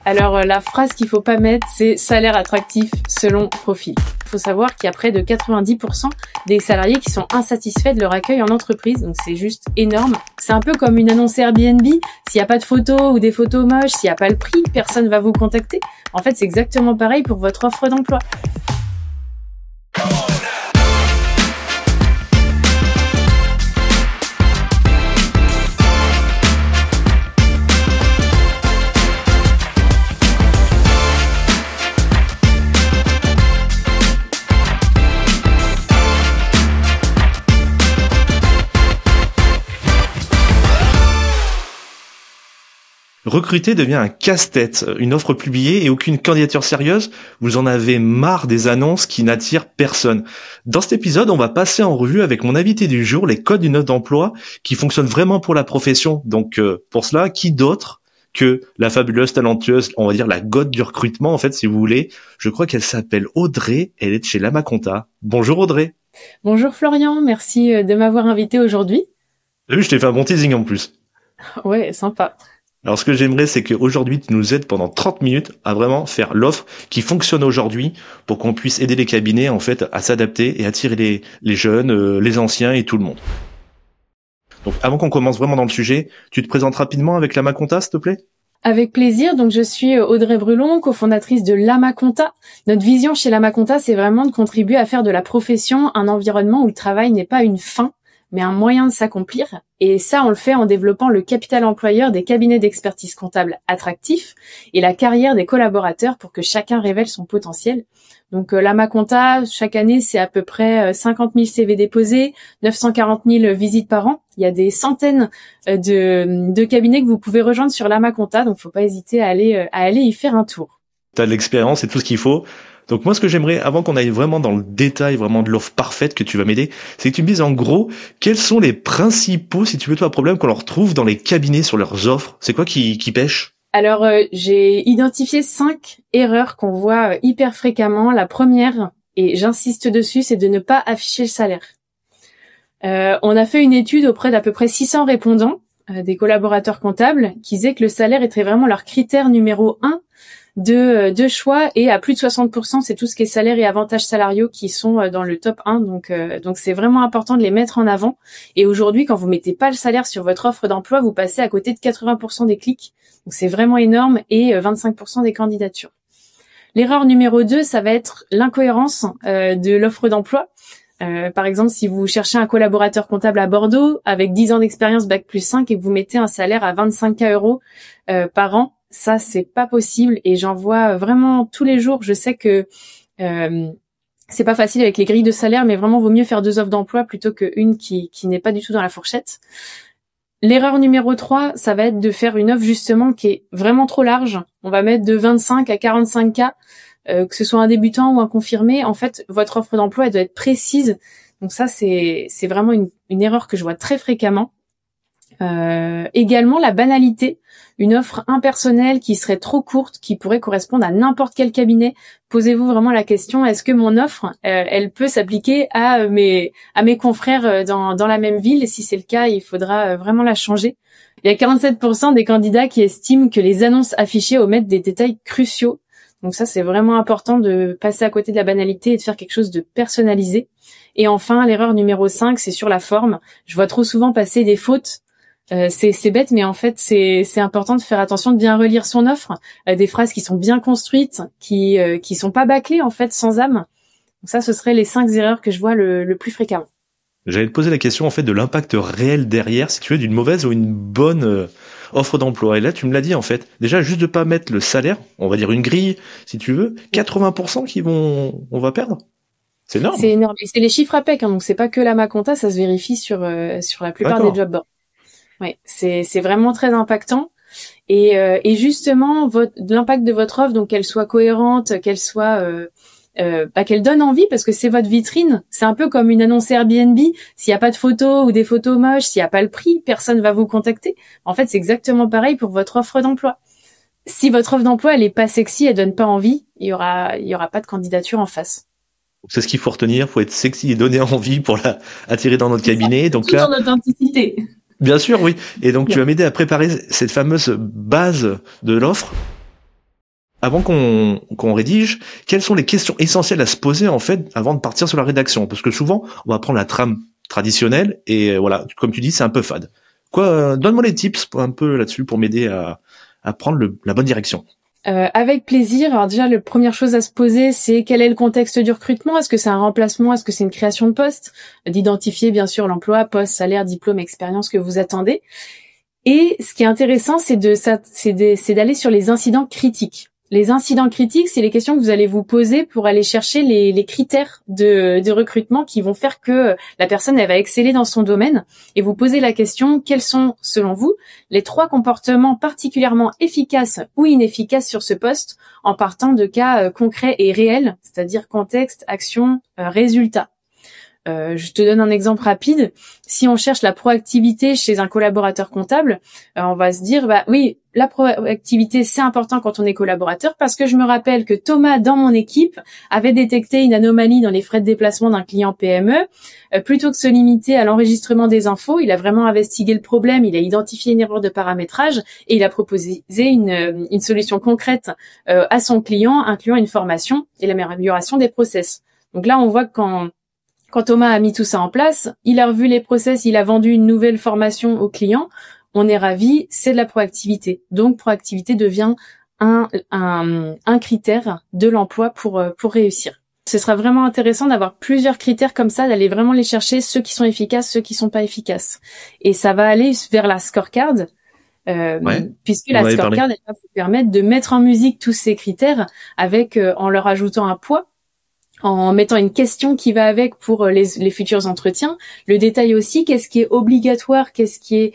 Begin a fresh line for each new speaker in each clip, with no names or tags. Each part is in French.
Alors la phrase qu'il faut pas mettre, c'est salaire attractif selon profil. Il faut savoir qu'il y a près de 90% des salariés qui sont insatisfaits de leur accueil en entreprise, donc c'est juste énorme. C'est un peu comme une annonce Airbnb, s'il n'y a pas de photos ou des photos moches, s'il n'y a pas le prix, personne va vous contacter. En fait, c'est exactement pareil pour votre offre d'emploi.
Recruter devient un casse-tête, une offre publiée et aucune candidature sérieuse. Vous en avez marre des annonces qui n'attirent personne. Dans cet épisode, on va passer en revue avec mon invité du jour les codes d'une offre d'emploi qui fonctionnent vraiment pour la profession. Donc pour cela, qui d'autre que la fabuleuse, talentueuse, on va dire la goth du recrutement en fait si vous voulez. Je crois qu'elle s'appelle Audrey, elle est de chez Lamaconta. Bonjour Audrey.
Bonjour Florian, merci de m'avoir invité aujourd'hui.
T'as vu, je t'ai fait un bon teasing en plus.
Ouais, sympa.
Alors ce que j'aimerais, c'est qu'aujourd'hui, tu nous aides pendant 30 minutes à vraiment faire l'offre qui fonctionne aujourd'hui pour qu'on puisse aider les cabinets en fait à s'adapter et attirer les jeunes, les anciens et tout le monde. Donc avant qu'on commence vraiment dans le sujet, tu te présentes rapidement avec Lamaconta, s'il te plaît ?
Avec plaisir. Donc je suis Audrey Brulon, cofondatrice de Lamaconta. Notre vision chez Lamaconta, c'est vraiment de contribuer à faire de la profession un environnement où le travail n'est pas une fin, mais un moyen de s'accomplir. Et ça, on le fait en développant le capital employeur des cabinets d'expertise comptable attractifs et la carrière des collaborateurs pour que chacun révèle son potentiel. Donc Lamaconta, chaque année, c'est à peu près 50 000 CV déposés, 940 000 visites par an. Il y a des centaines de cabinets que vous pouvez rejoindre sur Lamaconta, donc faut pas hésiter à aller y faire un tour.
Tu as de l'expérience et tout ce qu'il faut. Donc moi, ce que j'aimerais, avant qu'on aille vraiment dans le détail vraiment de l'offre parfaite que tu vas m'aider, c'est que tu me dises en gros, quels sont les principaux, si tu veux, toi, problèmes qu'on leur trouve dans les cabinets sur leurs offres. C'est quoi qui pêche ?
Alors, j'ai identifié 5 erreurs qu'on voit hyper fréquemment. La première, et j'insiste dessus, c'est de ne pas afficher le salaire. On a fait une étude auprès d'à peu près 600 répondants, des collaborateurs comptables, qui disaient que le salaire était vraiment leur critère numéro 1 de choix, et à plus de 60%, c'est tout ce qui est salaire et avantages salariaux qui sont dans le top 1. Donc c'est vraiment important de les mettre en avant. Et aujourd'hui, quand vous mettez pas le salaire sur votre offre d'emploi, vous passez à côté de 80% des clics. Donc c'est vraiment énorme, et 25% des candidatures. L'erreur numéro 2, ça va être l'incohérence de l'offre d'emploi. Par exemple, si vous cherchez un collaborateur comptable à Bordeaux avec 10 ans d'expérience Bac+5 et que vous mettez un salaire à 25K € par an, ça c'est pas possible, et j'en vois vraiment tous les jours. Je sais que c'est pas facile avec les grilles de salaire, mais vraiment vaut mieux faire 2 offres d'emploi plutôt qu'une qui n'est pas du tout dans la fourchette. L'erreur numéro 3, ça va être de faire une offre justement qui est vraiment trop large. On va mettre de 25 à 45K, que ce soit un débutant ou un confirmé. En fait, votre offre d'emploi, elle doit être précise. Donc ça, c'est vraiment une erreur que je vois très fréquemment. Également la banalité, une offre impersonnelle qui serait trop courte, qui pourrait correspondre à n'importe quel cabinet. Posez-vous vraiment la question, est-ce que mon offre, elle peut s'appliquer à mes confrères dans la même ville? Et si c'est le cas, il faudra vraiment la changer. Il y a 47% des candidats qui estiment que les annonces affichées omettent des détails cruciaux. Donc ça, c'est vraiment important de passer à côté de la banalité et de faire quelque chose de personnalisé. Et enfin, l'erreur numéro 5, c'est sur la forme. Je vois trop souvent passer des fautes. C'est bête, mais en fait, c'est important de faire attention de bien relire son offre, des phrases qui sont bien construites, qui sont pas bâclées, en fait, sans âme. Donc ça, ce seraient les 5 erreurs que je vois le plus fréquemment.
J'allais te poser la question, en fait, de l'impact réel derrière, si tu veux, d'une mauvaise ou une bonne offre d'emploi. Et là, tu me l'as dit, en fait. Déjà, juste de pas mettre le salaire, on va dire une grille, si tu veux, 80% on va perdre. C'est énorme.
C'est énorme. Et c'est les chiffres APEC, hein, donc c'est pas que Lamaconta, ça se vérifie sur la plupart des job boards. Ouais, c'est vraiment très impactant. Et justement, l'impact de votre offre, donc qu'elle soit cohérente, qu'elle soit qu'elle donne envie, parce que c'est votre vitrine. C'est un peu comme une annonce Airbnb. S'il y a pas de photos ou des photos moches, s'il y a pas le prix, personne va vous contacter. En fait, c'est exactement pareil pour votre offre d'emploi. Si votre offre d'emploi elle est pas sexy, elle donne pas envie, il y aura pas de candidature en face.
C'est ce qu'il faut retenir. Faut être sexy et donner envie pour attirer dans notre cabinet. Donc
tout en authenticité.
Bien sûr, oui. Et donc, tu vas m'aider à préparer cette fameuse base de l'offre. Avant qu'on rédige, quelles sont les questions essentielles à se poser en fait avant de partir sur la rédaction? Parce que souvent, on va prendre la trame traditionnelle et voilà, comme tu dis, c'est un peu fade. Donne-moi les tips un peu là-dessus pour m'aider à prendre la bonne direction.
Avec plaisir. Alors déjà, la première chose à se poser, c'est quel est le contexte du recrutement? Est-ce que c'est un remplacement? Est-ce que c'est une création de poste? D'identifier bien sûr l'emploi, poste, salaire, diplôme, expérience que vous attendez. Et ce qui est intéressant, c'est d'aller sur les incidents critiques. Les incidents critiques, c'est les questions que vous allez vous poser pour aller chercher les critères de recrutement qui vont faire que la personne, elle va exceller dans son domaine. Et vous posez la question, quels sont, selon vous, les 3 comportements particulièrement efficaces ou inefficaces sur ce poste, en partant de cas concrets et réels, c'est-à-dire contexte, action, résultat. Je te donne un exemple rapide. Si on cherche la proactivité chez un collaborateur comptable, on va se dire, bah oui, la proactivité, c'est important quand on est collaborateur parce que je me rappelle que Thomas, dans mon équipe, avait détecté une anomalie dans les frais de déplacement d'un client PME. Plutôt que de se limiter à l'enregistrement des infos, il a vraiment investigué le problème, il a identifié une erreur de paramétrage et il a proposé une solution concrète à son client, incluant une formation et l'amélioration des process. Donc là, on voit que quand Thomas a mis tout ça en place, il a revu les process, il a vendu une nouvelle formation aux clients. On est ravis, c'est de la proactivité. Donc, proactivité devient un critère de l'emploi pour réussir. Ce sera vraiment intéressant d'avoir plusieurs critères comme ça, d'aller vraiment les chercher, ceux qui sont efficaces, ceux qui sont pas efficaces. Et ça va aller vers la scorecard, puisque la scorecard, elle va vous permettre de mettre en musique tous ces critères avec, en leur ajoutant un poids, en mettant une question qui va avec pour les futurs entretiens. Le détail aussi, qu'est-ce qui est obligatoire, qu'est-ce qui est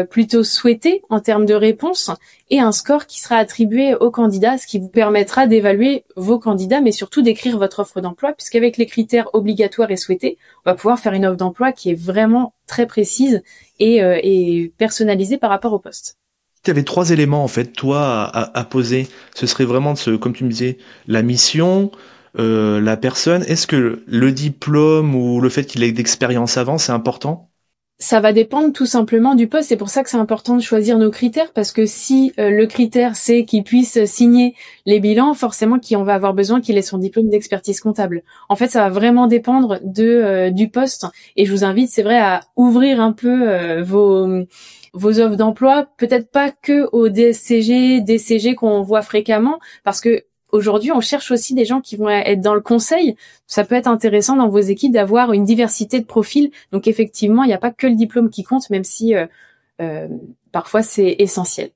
plutôt souhaité en termes de réponse, et un score qui sera attribué aux candidats, ce qui vous permettra d'évaluer vos candidats, mais surtout d'écrire votre offre d'emploi, puisqu'avec les critères obligatoires et souhaités, on va pouvoir faire une offre d'emploi qui est vraiment très précise et personnalisée par rapport au poste.
Tu avais 3 éléments en fait, toi, à poser. Ce serait vraiment, comme tu me disais, la mission, la personne. Est-ce que le diplôme ou le fait qu'il ait d'expérience avant, c'est important?
Ça va dépendre tout simplement du poste. C'est pour ça que c'est important de choisir nos critères, parce que si le critère c'est qu'il puisse signer les bilans, forcément qu'on va avoir besoin qu'il ait son diplôme d'expertise comptable. En fait, ça va vraiment dépendre du poste. Et je vous invite, c'est vrai, à ouvrir un peu vos offres d'emploi, peut-être pas que au DSCG, DCG qu'on voit fréquemment, parce que aujourd'hui, on cherche aussi des gens qui vont être dans le conseil. Ça peut être intéressant dans vos équipes d'avoir une diversité de profils. Donc effectivement, il n'y a pas que le diplôme qui compte, même si parfois c'est essentiel.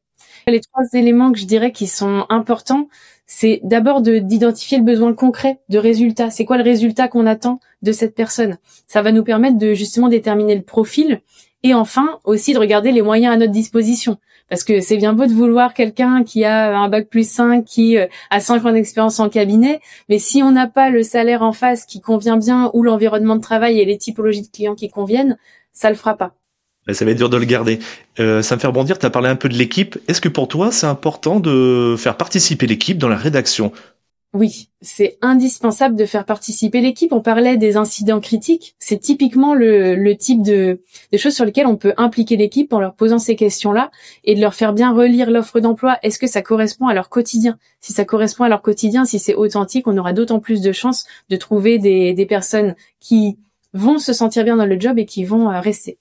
Les 3 éléments que je dirais qui sont importants, c'est d'abord d'identifier le besoin concret de résultat. C'est quoi le résultat qu'on attend de cette personne? Ça va nous permettre de justement déterminer le profil. Et enfin, aussi de regarder les moyens à notre disposition. Parce que c'est bien beau de vouloir quelqu'un qui a un bac+5, qui a 5 ans d'expérience en cabinet, mais si on n'a pas le salaire en face qui convient bien, ou l'environnement de travail et les typologies de clients qui conviennent, ça le fera pas.
Ça va être dur de le garder. Ça me fait rebondir, tu as parlé un peu de l'équipe. Est-ce que pour toi, c'est important de faire participer l'équipe dans la rédaction?
Oui, c'est indispensable de faire participer l'équipe. On parlait des incidents critiques. C'est typiquement le type de choses sur lesquelles on peut impliquer l'équipe en leur posant ces questions-là et de leur faire bien relire l'offre d'emploi. Est-ce que ça correspond à leur quotidien? Si ça correspond à leur quotidien, si c'est authentique, on aura d'autant plus de chances de trouver des personnes qui vont se sentir bien dans le job et qui vont rester.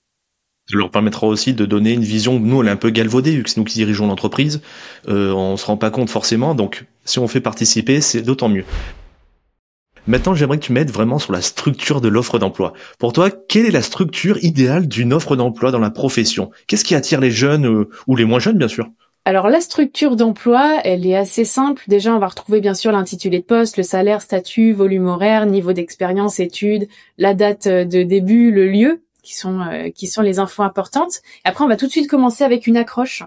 Ça leur permettra aussi de donner une vision. Nous, elle est un peu galvaudée, vu que c'est nous qui dirigeons l'entreprise. On se rend pas compte forcément, donc si on fait participer, c'est d'autant mieux. Maintenant, j'aimerais que tu m'aides vraiment sur la structure de l'offre d'emploi. Pour toi, quelle est la structure idéale d'une offre d'emploi dans la profession? Qu'est-ce qui attire les jeunes, ou les moins jeunes, bien sûr?
Alors la structure d'emploi, elle est assez simple. Déjà, on va retrouver bien sûr l'intitulé de poste, le salaire, statut, volume horaire, niveau d'expérience, études, la date de début, le lieu, qui sont les infos importantes. Et après, on va tout de suite commencer avec une accroche.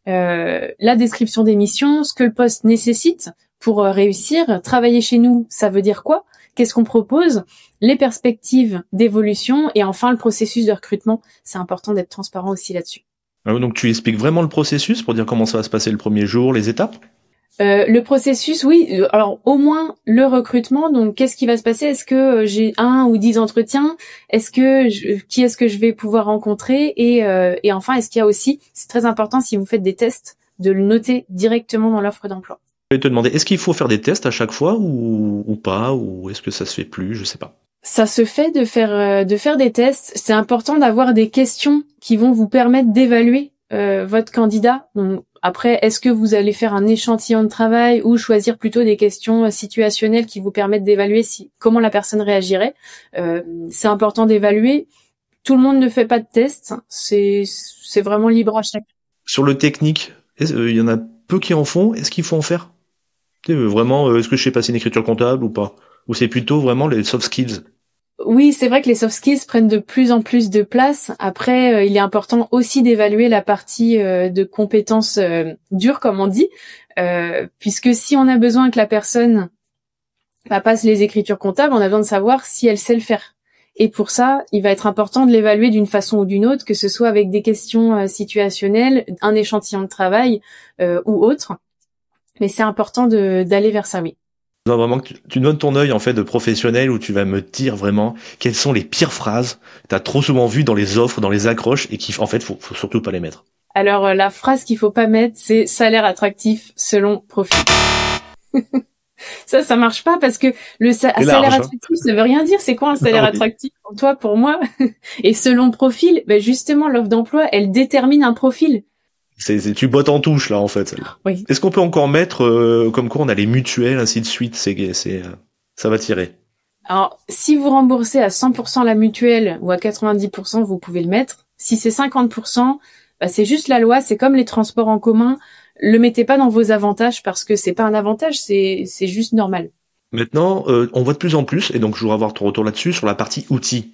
La description des missions, ce que le poste nécessite pour réussir. Travailler chez nous, ça veut dire quoi? Qu'est-ce qu'on propose? Les perspectives d'évolution et enfin le processus de recrutement. C'est important d'être transparent aussi là-dessus.
Donc tu expliques vraiment le processus pour dire comment ça va se passer le premier jour, les étapes?
Le processus, oui. Alors au moins le recrutement. Donc qu'est-ce qui va se passer? Est-ce que j'ai 1 ou 10 entretiens? Qui est-ce que je vais pouvoir rencontrer? Et enfin, est-ce qu'il y a aussi, c'est très important si vous faites des tests, de le noter directement dans l'offre d'emploi.
Je vais te demander, est-ce qu'il faut faire des tests à chaque fois ou pas, ou est-ce que ça se fait plus, je sais pas.
Ça se fait de faire des tests. C'est important d'avoir des questions qui vont vous permettre d'évaluer votre candidat. Donc, après, est-ce que vous allez faire un échantillon de travail ou choisir plutôt des questions situationnelles qui vous permettent d'évaluer comment la personne réagirait. C'est important d'évaluer. Tout le monde ne fait pas de test. C'est vraiment libre à chacun.
Sur le technique, il y en a peu qui en font. Est-ce qu'il faut en faire? Vraiment, est-ce que je sais passer une écriture comptable ou pas? Ou c'est plutôt vraiment les soft skills?
Oui, c'est vrai que les soft skills prennent de plus en plus de place. Après, il est important aussi d'évaluer la partie de compétences dures, comme on dit, puisque si on a besoin que la personne passe les écritures comptables, on a besoin de savoir si elle sait le faire. Et pour ça, il va être important de l'évaluer d'une façon ou d'une autre, que ce soit avec des questions situationnelles, un échantillon de travail ou autre. Mais c'est important d'aller vers ça, oui.
Vraiment que tu donnes ton œil en fait de professionnel où tu vas me dire vraiment quelles sont les pires phrases que t'as trop souvent vues dans les offres, dans les accroches et qui en fait faut surtout pas les mettre.
Alors la phrase qu'il faut pas mettre, c'est salaire attractif selon profil. Ça marche pas parce que salaire attractif, ça veut rien dire. C'est quoi un salaire attractif pour toi, pour moi? Et selon profil, ben justement l'offre d'emploi, elle détermine un profil.
Tu bottes en touche là en fait.
Oui.
Est-ce qu'on peut encore mettre comme quoi on a les mutuelles ainsi de suite, ça va tirer.
Alors si vous remboursez à 100% la mutuelle ou à 90%, vous pouvez le mettre. Si c'est 50%, bah, c'est juste la loi, c'est comme les transports en commun. Le mettez pas dans vos avantages parce que c'est pas un avantage, c'est juste normal.
Maintenant, on voit de plus en plus, et donc je voudrais avoir ton retour là-dessus, sur la partie outils.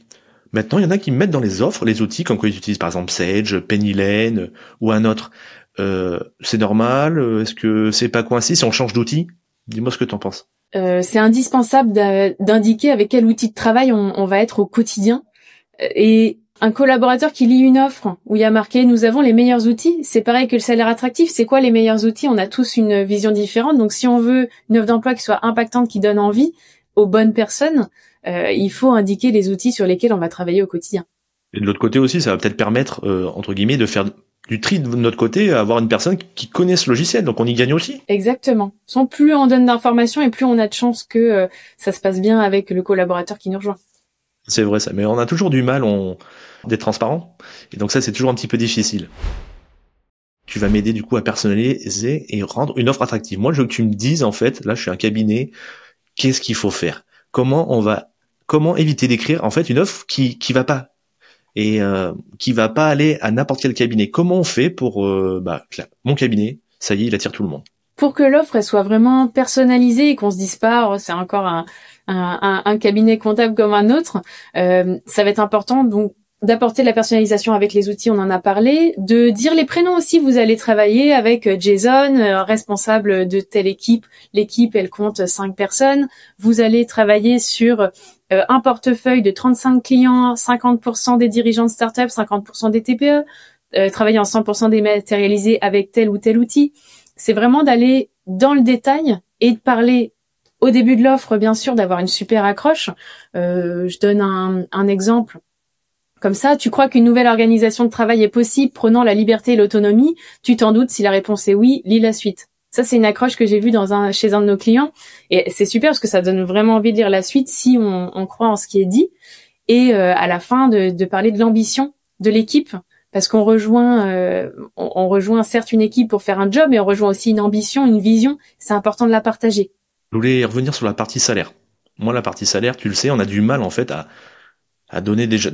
Maintenant, il y en a qui mettent dans les offres les outils comme quoi ils utilisent par exemple Sage, Penny Lane ou un autre. C'est normal? Est-ce que c'est pas coincé si on change d'outil? Dis-moi ce que t'en penses.
C'est indispensable d'indiquer avec quel outil de travail on va être au quotidien. Et un collaborateur qui lit une offre où il y a marqué « Nous avons les meilleurs outils », c'est pareil que le salaire attractif. C'est quoi les meilleurs outils? On a tous une vision différente. Donc si on veut une offre d'emploi qui soit impactante, qui donne envie aux bonnes personnes, il faut indiquer les outils sur lesquels on va travailler au quotidien.
Et de l'autre côté aussi, ça va peut-être permettre, entre guillemets, de faire du tri de notre côté, avoir une personne qui connaît ce logiciel, donc on y gagne aussi.
Exactement. Sans plus on donne d'informations et plus on a de chances que ça se passe bien avec le collaborateur qui nous rejoint.
C'est vrai ça, mais on a toujours du mal d'être transparent, et donc ça c'est toujours un petit peu difficile. Tu vas m'aider du coup à personnaliser et rendre une offre attractive. Moi je veux que tu me dises en fait, là je suis un cabinet, qu'est-ce qu'il faut faire? Comment éviter d'écrire en fait une offre qui va pas et qui va pas aller à n'importe quel cabinet. Comment on fait pour mon cabinet, ça y est, il attire tout le monde.
Pour que l'offre elle soit vraiment personnalisée et qu'on se dise pas oh, c'est encore un cabinet comptable comme un autre, ça va être important donc d'apporter de la personnalisation avec les outils, on en a parlé, de dire les prénoms aussi. Vous allez travailler avec Jason, responsable de telle équipe. L'équipe, elle compte 5 personnes. Vous allez travailler sur un portefeuille de 35 clients, 50% des dirigeants de start-up, 50% des TPE, travailler en 100% dématérialisé avec tel ou tel outil. C'est vraiment d'aller dans le détail et de parler au début de l'offre, bien sûr, d'avoir une super accroche. Je donne un exemple. Comme ça, tu crois qu'une nouvelle organisation de travail est possible, prenant la liberté et l'autonomie. Tu t'en doutes, si la réponse est oui, lis la suite. Ça, c'est une accroche que j'ai vue chez un de nos clients. Et c'est super parce que ça donne vraiment envie de lire la suite si on croit en ce qui est dit. Et à la fin, de parler de l'ambition de l'équipe. Parce qu'on on rejoint certes une équipe pour faire un job, mais on rejoint aussi une ambition, une vision. C'est important de la partager.
Je voulais revenir sur la partie salaire. Moi, la partie salaire, tu le sais, on a du mal en fait à donner déjà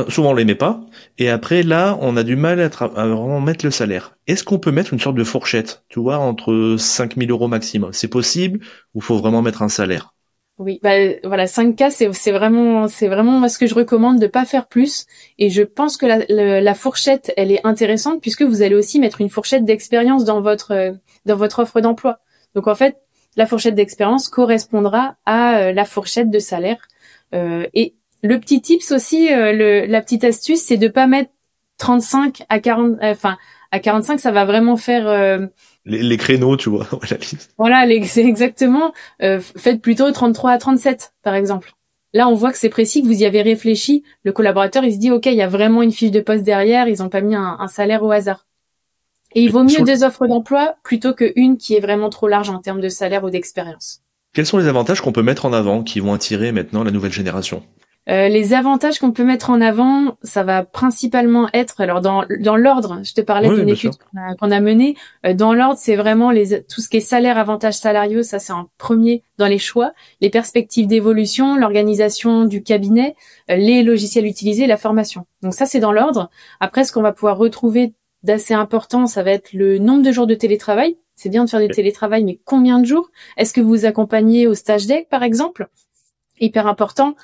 souvent on les met pas, et après là on a du mal à vraiment mettre le salaire. Est-ce qu'on peut mettre une sorte de fourchette, tu vois, entre 5 000 € maximum? C'est possible ou faut vraiment mettre un salaire?
Oui, voilà, 5K c'est vraiment moi ce que je recommande, de pas faire plus, et je pense que la fourchette elle est intéressante puisque vous allez aussi mettre une fourchette d'expérience dans votre offre d'emploi. Donc en fait, la fourchette d'expérience correspondra à la fourchette de salaire. Et le petit tips aussi, la petite astuce, c'est de pas mettre 35 à 40, à 45, ça va vraiment faire
les créneaux, tu vois.
Voilà, c'est exactement. Faites plutôt 33 à 37, par exemple. Là, on voit que c'est précis, que vous y avez réfléchi. Le collaborateur, il se dit, ok, il y a vraiment une fiche de poste derrière. Ils ont pas mis un salaire au hasard. Et il
Et
vaut mieux deux offres d'emploi plutôt qu'une qui est vraiment trop large en termes de salaire ou d'expérience.
quels sont les avantages qu'on peut mettre en avant qui vont attirer maintenant la nouvelle génération?
Les avantages qu'on peut mettre en avant, ça va principalement être, alors dans l'ordre, je te parlais
Oui,
d'une
bien
étude
sûr.
qu'on a menée, dans l'ordre, c'est vraiment tout ce qui est salaire, avantages salariaux, ça c'est en premier dans les choix, les perspectives d'évolution, l'organisation du cabinet, les logiciels utilisés, la formation. Donc ça c'est dans l'ordre. Après, ce qu'on va pouvoir retrouver d'assez important, ça va être le nombre de jours de télétravail. C'est bien de faire du télétravail, mais combien de jours? Est-ce que vous vous accompagnez au stage deck, par exemple? Hyper important.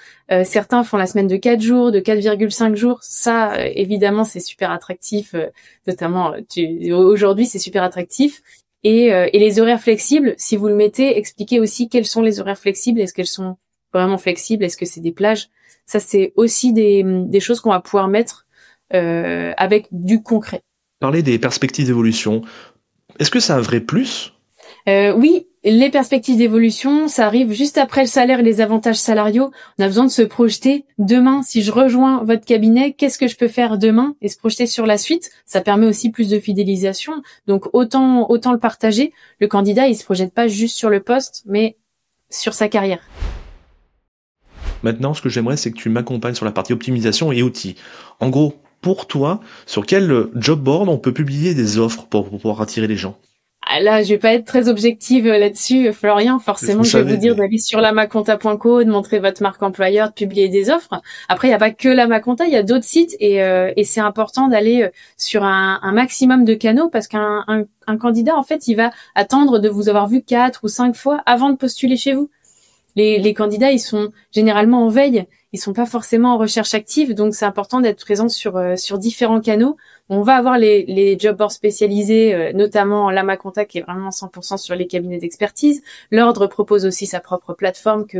Certains font la semaine de 4 jours, de 4,5 jours. Ça, évidemment, c'est super attractif. Notamment, aujourd'hui, c'est super attractif. Et les horaires flexibles, si vous le mettez, expliquez aussi quels sont les horaires flexibles. Est-ce qu'elles sont vraiment flexibles? Est-ce que c'est des plages? Ça, c'est aussi des choses qu'on va pouvoir mettre avec du concret.
Parler des perspectives d'évolution. Est-ce que c'est un vrai plus?
Oui, les perspectives d'évolution, ça arrive juste après le salaire et les avantages salariaux. On a besoin de se projeter. Demain, si je rejoins votre cabinet, qu'est-ce que je peux faire demain? Et se projeter sur la suite. Ça permet aussi plus de fidélisation. Donc, autant le partager. Le candidat, il se projette pas juste sur le poste, mais sur sa carrière.
Maintenant, ce que j'aimerais, c'est que tu m'accompagnes sur la partie optimisation et outils. En gros, pour toi, sur quel job board on peut publier des offres pour pouvoir attirer les gens?
Ah là, je vais pas être très objective là-dessus, Florian. Forcément,
Vous
je vais vous
savez,
dire
mais
d'aller sur lamaconta.co, de montrer votre marque employeur, de publier des offres. Après, il n'y a pas que Lamaconta, il y a d'autres sites et c'est important d'aller sur un maximum de canaux parce qu'un candidat, en fait, il va attendre de vous avoir vu 4 ou 5 fois avant de postuler chez vous. Les candidats, ils sont généralement en veille, ils sont pas forcément en recherche active, donc c'est important d'être présent sur différents canaux. On va avoir les job boards spécialisés, notamment Lamaconta qui est vraiment 100% sur les cabinets d'expertise. L'Ordre propose aussi sa propre plateforme que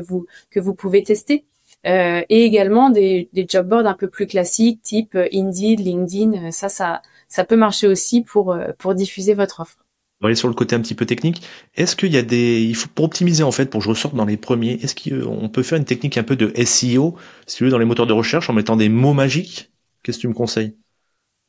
vous pouvez tester. Et également des job boards un peu plus classiques, type Indeed, LinkedIn. Ça peut marcher aussi pour diffuser votre offre.
on va aller sur le côté un petit peu technique. Est-ce qu'il y a il faut, pour optimiser en fait, pour que je ressorte dans les premiers, est-ce qu'on peut faire une technique un peu de SEO, si tu veux, dans les moteurs de recherche en mettant des mots magiques? Qu'est-ce que tu me conseilles?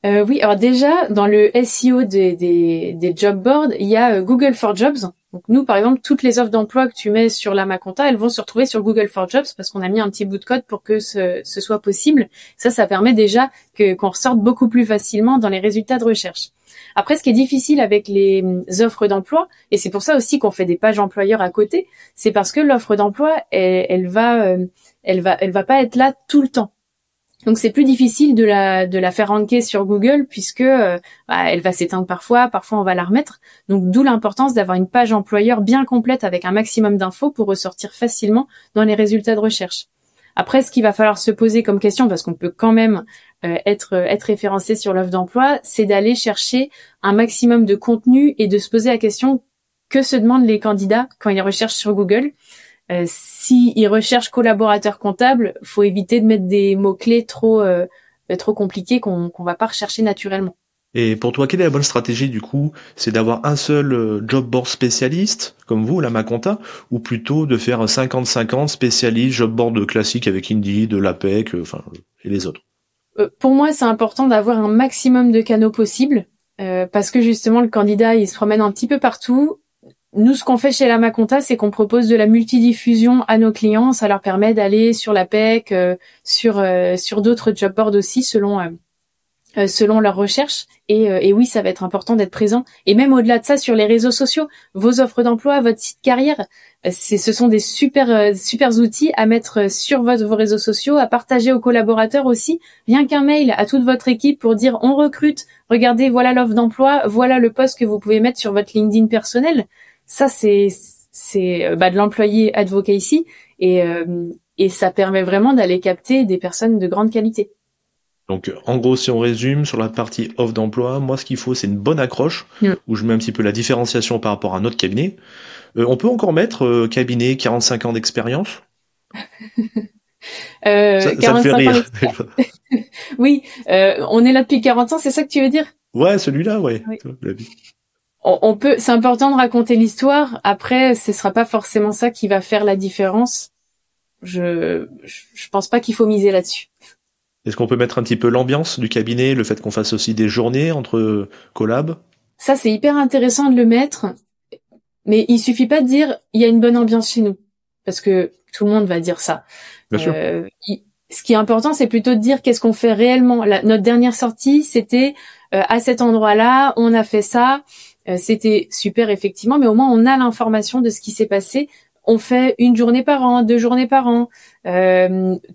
Oui, alors déjà, dans le SEO des job boards, il y a Google for Jobs. Donc nous, par exemple, toutes les offres d'emploi que tu mets sur Lamaconta, elles vont se retrouver sur Google for Jobs parce qu'on a mis un petit bout de code pour que ce soit possible. Ça permet déjà qu'on ressorte beaucoup plus facilement dans les résultats de recherche. Après, ce qui est difficile avec les offres d'emploi, et c'est pour ça aussi qu'on fait des pages employeurs à côté, c'est parce que l'offre d'emploi, elle va pas être là tout le temps. Donc c'est plus difficile de la faire ranker sur Google puisque elle va s'éteindre parfois on va la remettre. Donc d'où l'importance d'avoir une page employeur bien complète avec un maximum d'infos pour ressortir facilement dans les résultats de recherche. Après, ce qu'il va falloir se poser comme question, parce qu'on peut quand même être référencé sur l'offre d'emploi, c'est d'aller chercher un maximum de contenu et de se poser la question que se demandent les candidats quand ils recherchent sur Google. S'ils recherchent collaborateur comptable, faut éviter de mettre des mots-clés trop compliqués qu'on va pas rechercher naturellement.
Et pour toi, quelle est la bonne stratégie du coup? C'est d'avoir un seul job board spécialiste, comme vous, Lamaconta, ou plutôt de faire un 50-50 spécialiste, job board classique avec Indeed, l'APEC, enfin, et les autres?
Pour moi, c'est important d'avoir un maximum de canaux possibles, parce que justement, le candidat, il se promène un petit peu partout. Nous, ce qu'on fait chez Lamaconta, c'est qu'on propose de la multidiffusion à nos clients. Ça leur permet d'aller sur l'APEC, sur d'autres job boards aussi, selon leurs recherches. Et oui, ça va être important d'être présent. Et même au-delà de ça, sur les réseaux sociaux, vos offres d'emploi, votre site carrière, ce sont des super outils à mettre sur vos réseaux sociaux, à partager aux collaborateurs aussi. Rien qu'un mail à toute votre équipe pour dire on recrute, regardez, voilà l'offre d'emploi, voilà le poste que vous pouvez mettre sur votre LinkedIn personnel. Ça, c'est de l'employé advocacy et ça permet vraiment d'aller capter des personnes de grande qualité.
Donc, en gros, si on résume sur la partie offre d'emploi, moi, ce qu'il faut, c'est une bonne accroche, où je mets un petit peu la différenciation par rapport à notre cabinet. On peut encore mettre cabinet 45 ans d'expérience. Ça me fait
45 ans
rire.
Oui, on est là depuis 40 ans, c'est ça que tu veux dire?
Ouais, celui-là, ouais.
Oui.
La vie.
On peut, c'est important de raconter l'histoire. Après, ce sera pas forcément ça qui va faire la différence. Je pense pas qu'il faut miser là-dessus.
Est-ce qu'on peut mettre un petit peu l'ambiance du cabinet, le fait qu'on fasse aussi des journées entre collabs?
Ça, c'est hyper intéressant de le mettre, mais il suffit pas de dire il y a une bonne ambiance chez nous, parce que tout le monde va dire ça.
Bien sûr.
Ce qui est important, c'est plutôt de dire qu'est-ce qu'on fait réellement. Notre dernière sortie, c'était à cet endroit-là, on a fait ça, c'était super effectivement, mais au moins on a l'information de ce qui s'est passé. On fait 1 journée par an, 2 journées par an.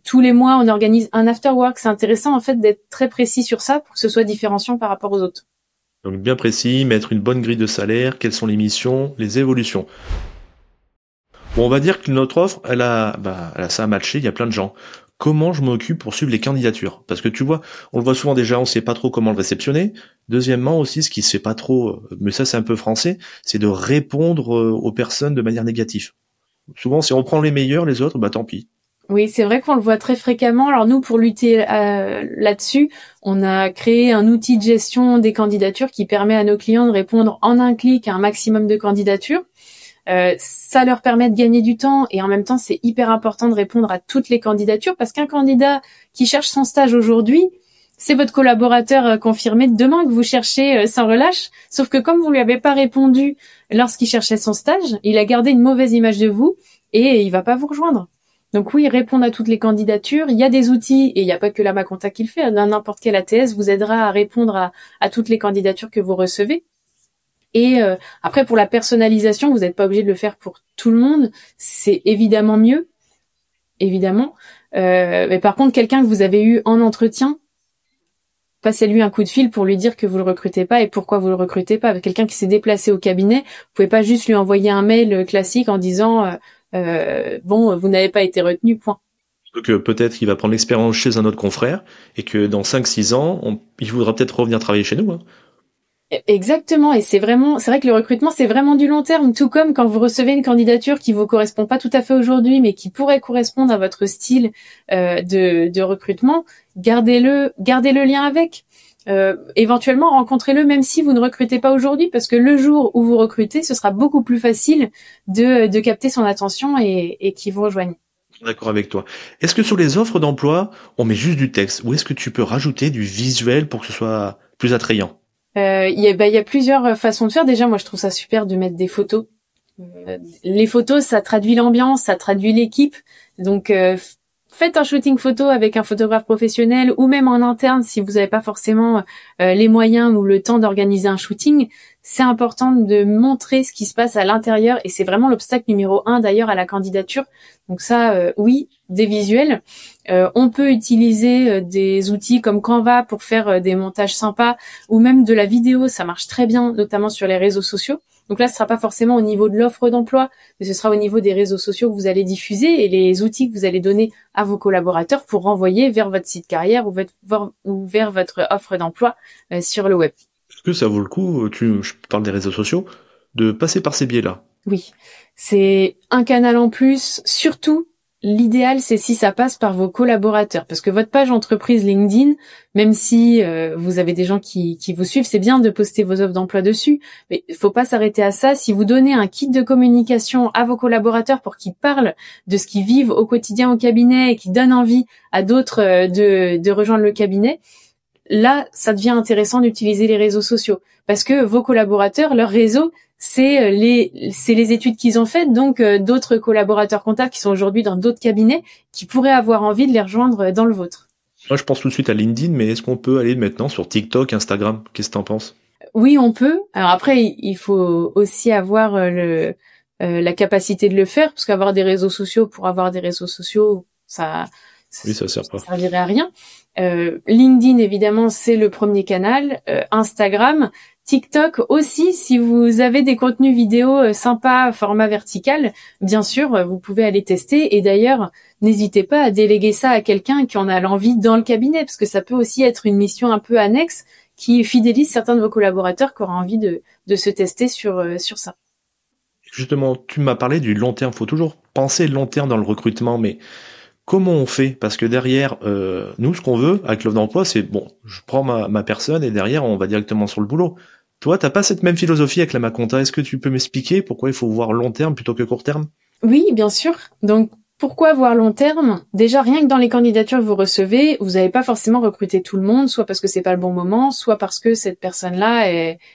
Tous les mois, on organise un after work. C'est intéressant en fait d'être très précis sur ça pour que ce soit différenciant par rapport aux autres.
Donc bien précis, mettre une bonne grille de salaire, quelles sont les missions, les évolutions. Bon, on va dire que notre offre, ça a matché, il y a plein de gens. Comment je m'occupe pour suivre les candidatures? Parce que tu vois, on le voit souvent déjà, on sait pas trop comment le réceptionner. Deuxièmement aussi, ce qui se fait pas trop, mais ça c'est un peu français, c'est de répondre aux personnes de manière négative. Souvent, si on prend les meilleurs, les autres, bah tant pis.
Oui, c'est vrai qu'on le voit très fréquemment. Alors nous, pour lutter là-dessus, on a créé un outil de gestion des candidatures qui permet à nos clients de répondre en un clic à un maximum de candidatures. Ça leur permet de gagner du temps et en même temps, c'est hyper important de répondre à toutes les candidatures parce qu'un candidat qui cherche son stage aujourd'hui, c'est votre collaborateur confirmé de demain que vous cherchez sans relâche. Sauf que comme vous lui avez pas répondu lorsqu'il cherchait son stage, il a gardé une mauvaise image de vous et il va pas vous rejoindre. Donc oui, répondre à toutes les candidatures. Il y a des outils, et il n'y a pas que la Maconta qui le fait. N'importe quel ATS vous aidera à répondre à toutes les candidatures que vous recevez. Et après, pour la personnalisation, vous n'êtes pas obligé de le faire pour tout le monde. C'est évidemment mieux, évidemment. Mais par contre, quelqu'un que vous avez eu en entretien, passez-lui un coup de fil pour lui dire que vous le recrutez pas et pourquoi vous le recrutez pas. Quelqu'un qui s'est déplacé au cabinet, vous pouvez pas juste lui envoyer un mail classique en disant bon, vous n'avez pas été retenu, point.
Donc peut-être qu'il va prendre l'expérience chez un autre confrère et que dans 5-6 ans, il voudra peut-être revenir travailler chez nous. Hein.
Exactement, et c'est vrai que le recrutement c'est vraiment du long terme, tout comme quand vous recevez une candidature qui vous correspond pas tout à fait aujourd'hui, mais qui pourrait correspondre à votre style de recrutement, gardez le lien avec. Éventuellement rencontrez-le même si vous ne recrutez pas aujourd'hui, parce que le jour où vous recrutez, ce sera beaucoup plus facile de capter son attention et qu'il vous rejoigne.
D'accord avec toi. Est-ce que sur les offres d'emploi, on met juste du texte ou est-ce que tu peux rajouter du visuel pour que ce soit plus attrayant?
Il y a plusieurs façons de faire. Déjà, moi, je trouve ça super de mettre des photos. Les photos, ça traduit l'ambiance, ça traduit l'équipe. Donc, faites un shooting photo avec un photographe professionnel ou même en interne si vous n'avez pas forcément les moyens ou le temps d'organiser un shooting. C'est important de montrer ce qui se passe à l'intérieur et c'est vraiment l'obstacle numéro 1 d'ailleurs à la candidature. Donc ça, oui, des visuels. On peut utiliser des outils comme Canva pour faire des montages sympas ou même de la vidéo, ça marche très bien, notamment sur les réseaux sociaux. Donc là, ce sera pas forcément au niveau de l'offre d'emploi, mais ce sera au niveau des réseaux sociaux que vous allez diffuser et les outils que vous allez donner à vos collaborateurs pour renvoyer vers votre site carrière ou vers votre offre d'emploi sur le web.
Est-ce que ça vaut le coup, je parle des réseaux sociaux, de passer par ces biais-là?
Oui, c'est un canal en plus, surtout. L'idéal, c'est si ça passe par vos collaborateurs, parce que votre page entreprise LinkedIn, même si vous avez des gens qui vous suivent, c'est bien de poster vos offres d'emploi dessus, mais il faut pas s'arrêter à ça. Si vous donnez un kit de communication à vos collaborateurs pour qu'ils parlent de ce qu'ils vivent au quotidien au cabinet et qu'ils donnent envie à d'autres de rejoindre le cabinet, là, ça devient intéressant d'utiliser les réseaux sociaux, parce que vos collaborateurs, leur réseau, c'est les études qu'ils ont faites, donc d'autres collaborateurs comptables qui sont aujourd'hui dans d'autres cabinets qui pourraient avoir envie de les rejoindre dans le vôtre.
Moi, je pense tout de suite à LinkedIn, mais est-ce qu'on peut aller maintenant sur TikTok, Instagram? Qu'est-ce que t'en penses?
Oui, on peut. Alors après, il faut aussi avoir la capacité de le faire, parce qu'avoir des réseaux sociaux pour avoir des réseaux sociaux, ça
sert pas.
Ça servirait à rien. LinkedIn, évidemment, c'est le premier canal. Instagram, TikTok aussi, si vous avez des contenus vidéo sympas, format vertical, bien sûr, vous pouvez aller tester. Et d'ailleurs, n'hésitez pas à déléguer ça à quelqu'un qui en a l'envie dans le cabinet, parce que ça peut aussi être une mission un peu annexe qui fidélise certains de vos collaborateurs qui auront envie de se tester sur ça.
Justement, tu m'as parlé du long terme. Faut toujours penser long terme dans le recrutement, mais comment on fait? Parce que derrière, nous, ce qu'on veut avec l'offre d'emploi, c'est bon, je prends ma personne et derrière, on va directement sur le boulot. Toi, t'as pas cette même philosophie avec la Maconta. Est-ce que tu peux m'expliquer pourquoi il faut voir long terme plutôt que court terme?
Oui, bien sûr. Donc, Pourquoi voir long terme? Déjà, rien que dans les candidatures que vous recevez, vous n'avez pas forcément recruté tout le monde, soit parce que c'est pas le bon moment, soit parce que cette personne-là,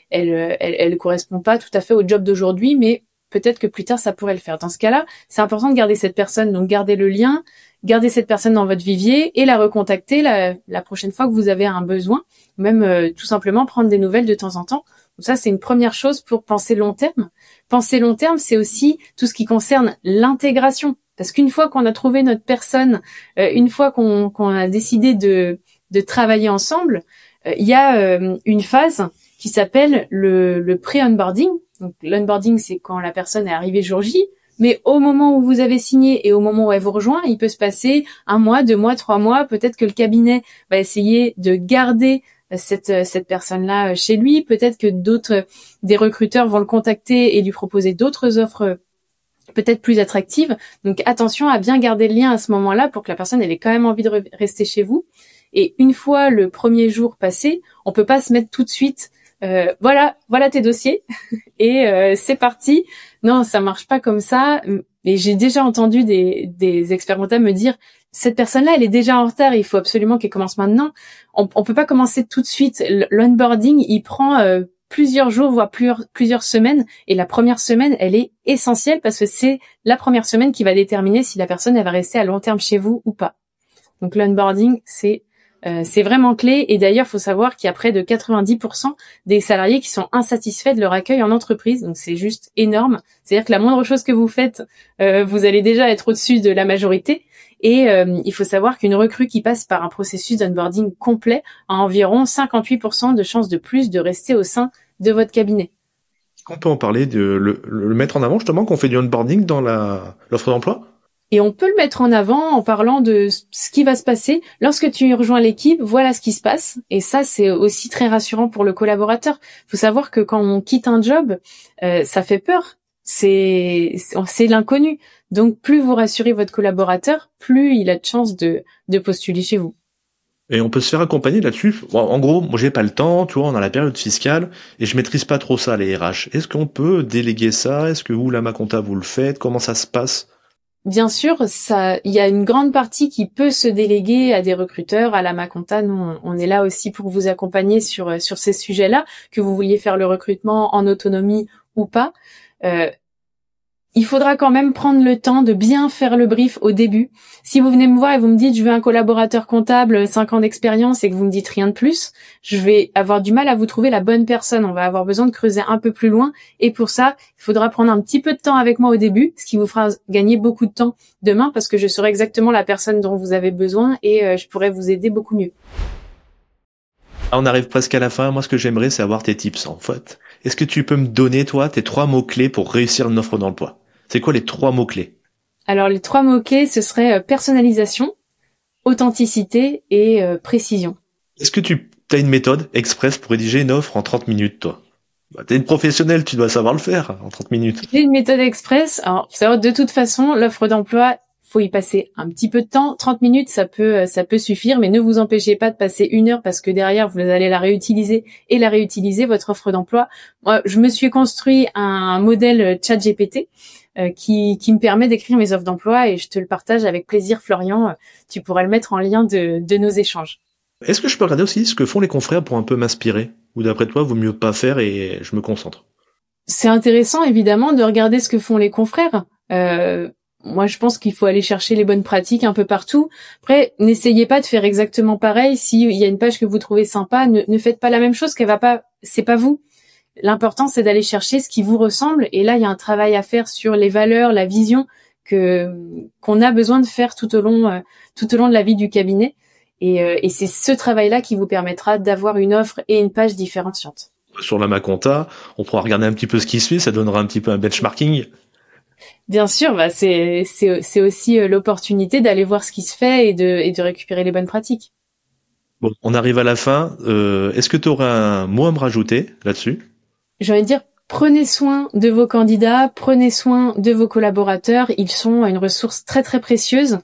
elle correspond pas tout à fait au job d'aujourd'hui, mais peut-être que plus tard, ça pourrait le faire. Dans ce cas-là, c'est important de garder cette personne, donc garder le lien, garder cette personne dans votre vivier et la recontacter la prochaine fois que vous avez un besoin, même tout simplement prendre des nouvelles de temps en temps. Donc ça, c'est une première chose pour penser long terme. Penser long terme, c'est aussi tout ce qui concerne l'intégration. Parce qu'une fois qu'on a trouvé notre personne, une fois qu'on a décidé de travailler ensemble, il y a une phase qui s'appelle le pré-onboarding. Donc l'onboarding, c'est quand la personne est arrivée jour J, mais au moment où vous avez signé et au moment où elle vous rejoint, il peut se passer 1 mois, 2 mois, 3 mois. Peut-être que le cabinet va essayer de garder cette personne-là chez lui. Peut-être que des recruteurs vont le contacter et lui proposer d'autres offres peut-être plus attractive. Donc attention à bien garder le lien à ce moment-là pour que la personne ait quand même envie de rester chez vous. Et une fois le premier jour passé, on peut pas se mettre tout de suite voilà tes dossiers et c'est parti. Non, ça marche pas comme ça. Et j'ai déjà entendu des experts comptables me dire cette personne-là, elle est déjà en retard, il faut absolument qu'elle commence maintenant. On peut pas commencer tout de suite. L'onboarding, il prend plusieurs jours, voire plusieurs semaines. Et la première semaine, elle est essentielle parce que c'est la première semaine qui va déterminer si la personne, elle va rester à long terme chez vous ou pas. Donc l'onboarding, c'est vraiment clé. Et d'ailleurs, il faut savoir qu'il y a près de 90% des salariés qui sont insatisfaits de leur accueil en entreprise. Donc c'est juste énorme. C'est-à-dire que la moindre chose que vous faites, vous allez déjà être au-dessus de la majorité. Et il faut savoir qu'une recrue qui passe par un processus d'onboarding complet a environ 58% de chances de plus de rester au sein de votre cabinet.
On peut en parler, de le mettre en avant justement qu'on fait du onboarding dans l'offre d'emploi?
Et on peut le mettre en avant en parlant de ce qui va se passer. Lorsque tu rejoins l'équipe, voilà ce qui se passe. Et ça, c'est aussi très rassurant pour le collaborateur. Il faut savoir que quand on quitte un job, ça fait peur. C'est l'inconnu. Donc, plus vous rassurez votre collaborateur, plus il a de chances de postuler chez vous.
Et on peut se faire accompagner là-dessus. Bon, en gros, moi j'ai pas le temps, tu vois, on a la période fiscale et je maîtrise pas trop ça, les RH. Est-ce qu'on peut déléguer ça? Est-ce que vous, la Maconta, vous le faites? Comment ça se passe?
Bien sûr, il y a une grande partie qui peut se déléguer à des recruteurs, à la Maconta. Nous, on est là aussi pour vous accompagner sur ces sujets-là, que vous vouliez faire le recrutement en autonomie ou pas. Il faudra quand même prendre le temps de bien faire le brief au début. Si vous venez me voir et vous me dites je veux un collaborateur comptable, 5 ans d'expérience et que vous me dites rien de plus, je vais avoir du mal à vous trouver la bonne personne. On va avoir besoin de creuser un peu plus loin et pour ça, il faudra prendre un petit peu de temps avec moi au début, ce qui vous fera gagner beaucoup de temps demain parce que je saurai exactement la personne dont vous avez besoin et je pourrai vous aider beaucoup mieux.
On arrive presque à la fin. Moi, ce que j'aimerais, c'est avoir tes tips, en fait. Est-ce que tu peux me donner, toi, tes 3 mots-clés pour réussir une offre d'emploi? C'est quoi les 3 mots-clés?
Alors, les 3 mots-clés, ce serait personnalisation, authenticité et précision.
Est-ce que tu as une méthode express pour rédiger une offre en 30 minutes, toi? T'es une professionnelle, tu dois savoir le faire en 30 minutes.
J'ai une méthode express. Alors, faut savoir, de toute façon, l'offre d'emploi, faut y passer un petit peu de temps. 30 minutes, ça peut suffire, mais ne vous empêchez pas de passer 1 heure parce que derrière, vous allez la réutiliser votre offre d'emploi. Moi, je me suis construit un modèle ChatGPT qui me permet d'écrire mes offres d'emploi et je te le partage avec plaisir, Florian. Tu pourras le mettre en lien de nos échanges.
Est-ce que je peux regarder aussi ce que font les confrères pour un peu m'inspirer? Ou d'après toi, vaut mieux pas faire et je me concentre?
C'est intéressant, évidemment, de regarder ce que font les confrères. Moi, je pense qu'il faut aller chercher les bonnes pratiques un peu partout. Après, n'essayez pas de faire exactement pareil. S'il y a une page que vous trouvez sympa, ne faites pas la même chose, c'est pas vous. L'important, c'est d'aller chercher ce qui vous ressemble. Et là, il y a un travail à faire sur les valeurs, la vision qu'on a besoin de faire tout au long de la vie du cabinet. Et c'est ce travail-là qui vous permettra d'avoir une offre et une page différenciantes.
Sur la Maconta, on pourra regarder un petit peu ce qui se fait, ça donnera un petit peu un benchmarking.
Bien sûr, c'est aussi l'opportunité d'aller voir ce qui se fait et de récupérer les bonnes pratiques.
Bon, on arrive à la fin. Est-ce que tu aurais un mot à me rajouter là-dessus?
J'ai envie de dire, prenez soin de vos candidats, prenez soin de vos collaborateurs. Ils sont une ressource très très précieuse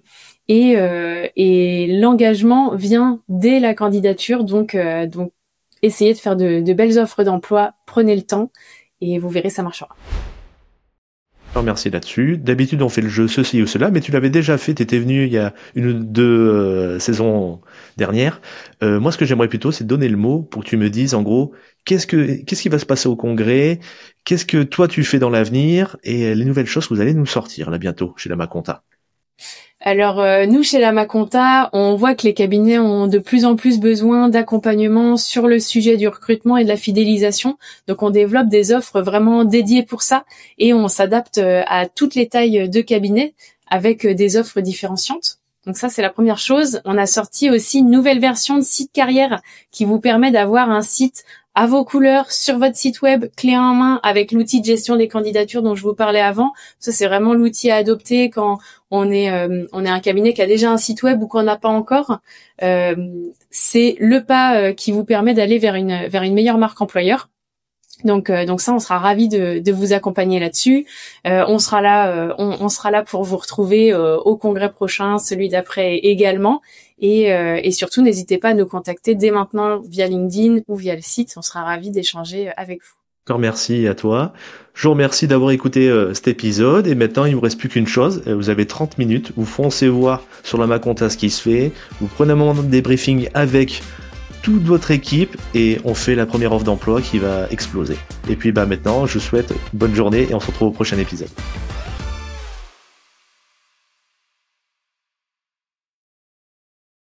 et l'engagement vient dès la candidature. Donc essayez de faire de belles offres d'emploi. Prenez le temps et vous verrez, ça marchera.
te remercie là-dessus. D'habitude, on fait le jeu ceci ou cela, mais tu l'avais déjà fait, t'étais venu il y a une ou deux saisons dernières. Moi, ce que j'aimerais plutôt, c'est te donner le mot pour que tu me dises, en gros, qu'est-ce qui va se passer au congrès, qu'est-ce que toi tu fais dans l'avenir, et les nouvelles choses que vous allez nous sortir, là, bientôt, chez la Maconta.
Alors nous chez la Maconta, on voit que les cabinets ont de plus en plus besoin d'accompagnement sur le sujet du recrutement et de la fidélisation. Donc on développe des offres vraiment dédiées pour ça et on s'adapte à toutes les tailles de cabinets avec des offres différenciantes. Donc ça c'est la première chose. On a sorti aussi une nouvelle version de site carrière qui vous permet d'avoir un site à vos couleurs sur votre site web, clé en main, avec l'outil de gestion des candidatures dont je vous parlais avant. Ça, c'est vraiment l'outil à adopter quand on est un cabinet qui a déjà un site web ou qu'on n'a pas encore. C'est le pas qui vous permet d'aller vers une meilleure marque employeur. Donc ça, on sera ravis de vous accompagner là-dessus. On sera là pour vous retrouver au congrès prochain, celui d'après également. Et surtout, n'hésitez pas à nous contacter dès maintenant via LinkedIn ou via le site. On sera ravis d'échanger avec vous.
Encore merci à toi. Je vous remercie d'avoir écouté cet épisode. Et maintenant, il ne vous reste plus qu'une chose. Vous avez 30 minutes. Vous foncez voir sur la Maconta ce qui se fait. Vous prenez un moment de débriefing avec toute votre équipe et on fait la première offre d'emploi qui va exploser. Et puis maintenant, je vous souhaite une bonne journée et on se retrouve au prochain épisode.